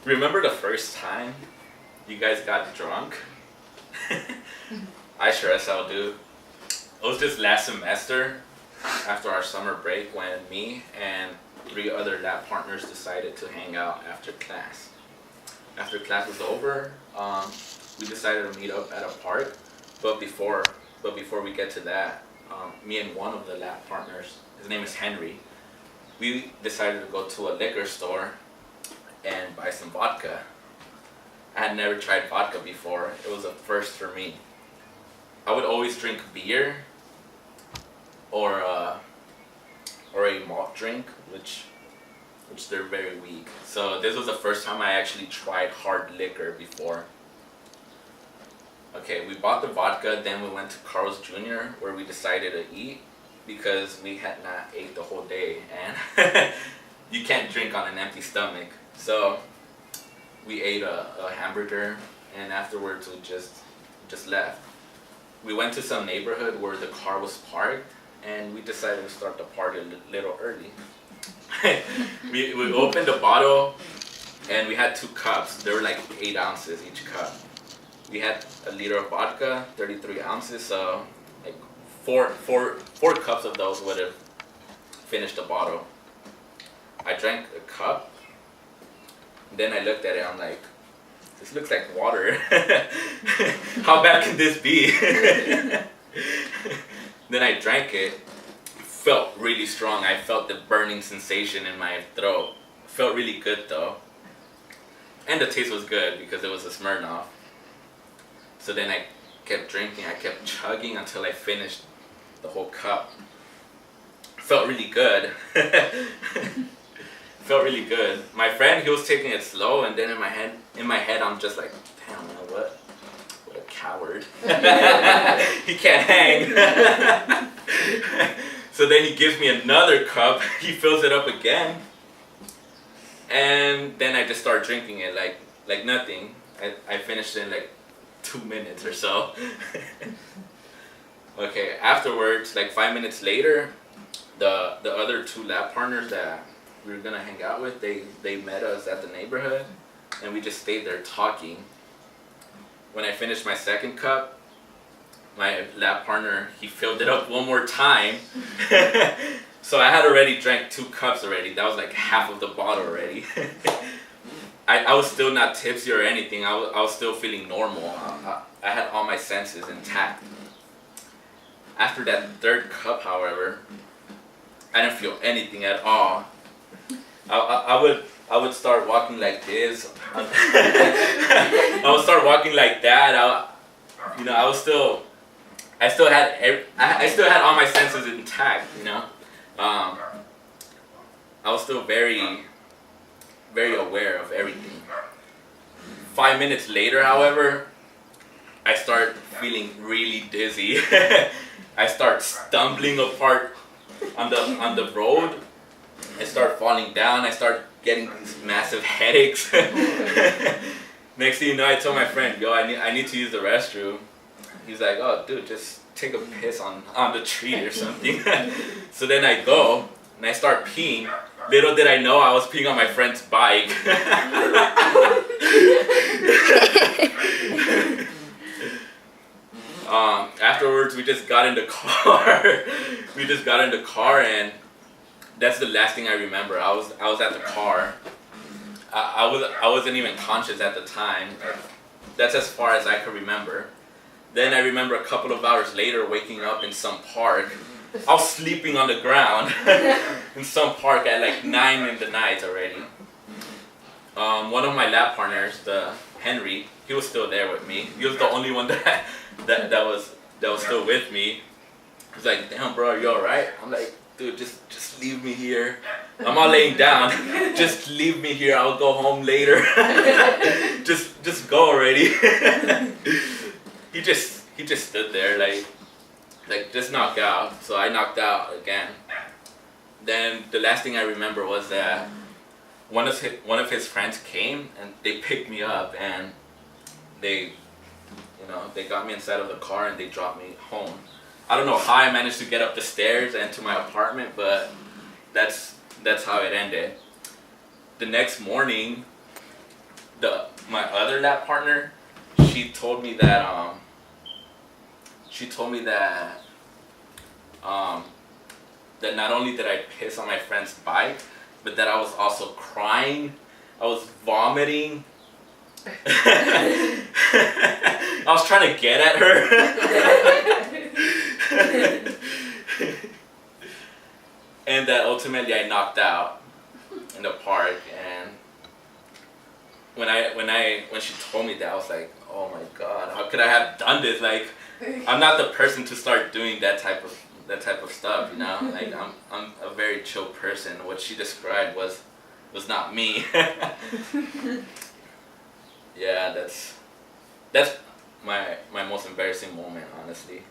Remember the first time you guys got drunk? I sure as hell do. It was just last semester after our summer break when me and three other lab partners decided to hang out after class. After class was over, we decided to meet up at a park. But before, before we get to that, me and one of the lab partners, his name is Henry, we decided to go to a liquor store and buy some vodka. I had never tried vodka before. It was a first for me. I would always drink beer or a malt drink, which they're very weak. So this was the first time I actually tried hard liquor before. Okay, we bought the vodka, then we went to Carl's Jr. where we decided to eat because we had not ate the whole day and you can't drink on an empty stomach. So we ate a hamburger and afterwards we just left. We went to some neighborhood where the car was parked and we decided to start the party a little early. we opened the bottle and we had 2 cups. They were like 8 ounces each cup. We had a liter of vodka, 33 ounces, so like four cups of those would have finished the bottle. I drank a cup, then I looked at it, I'm like, this looks like water. How bad can this be? Then I drank it, felt really strong. I felt the burning sensation in my throat. Felt really good though. And the taste was good because it was a Smirnoff. So then I kept drinking, I kept chugging until I finished the whole cup. Felt really good. Felt really good. My friend, he was taking it slow, and then in my head, I'm just like, damn, you know what a coward. He can't hang. So then he gives me another cup. He fills it up again, and then I just start drinking it like nothing. I finished it in like 2 minutes or so. Okay, afterwards, like 5 minutes later, the other 2 lab partners that we were gonna hang out with, they met us at the neighborhood and we just stayed there talking. When I finished my second cup, my lab partner, he filled it up one more time. So I had already drank 2 cups already. That was like half of the bottle already. I was still not tipsy or anything. I was still feeling normal. I had all my senses intact. After that 3rd cup, however, I didn't feel anything at all. I would start walking like this. I would start walking like that. I still had all my senses intact. I was still very, very aware of everything. 5 minutes later, however, I start feeling really dizzy. I start stumbling apart on the road. I start falling down. I start getting these massive headaches. Next thing you know, I told my friend, yo, I need to use the restroom. He's like, oh, dude, just take a piss on the tree or something. So then I go and I start peeing. Little did I know I was peeing on my friend's bike. Afterwards, we just got in the car. And that's the last thing I remember. I was at the car. I wasn't even conscious at the time. That's as far as I could remember. Then I remember a couple of hours later waking up in some park. I was sleeping on the ground in some park at like 9 in the night already. One of my lab partners, the Henry, he was still there with me. He was the only one that was still with me. He's like, damn bro, are you alright? I'm like, dude, just leave me here. I'm all laying down. Just leave me here. I'll go home later. just go already. He just stood there like just knocked out. So I knocked out again. Then the last thing I remember was that one of his friends came and they picked me up and they got me inside of the car and they dropped me home. I don't know how I managed to get up the stairs and to my apartment, but that's how it ended. The next morning, my other lap partner, she told me that that not only did I piss on my friend's bike, but that I was also crying. I was vomiting. I was trying to get at her. And that ultimately I knocked out in the park. And when she told me that, I was like, oh my god, how could I have done this? Like, I'm not the person to start doing that type of stuff, you know. Like, I'm a very chill person. What she described was not me. Yeah, that's my most embarrassing moment, honestly.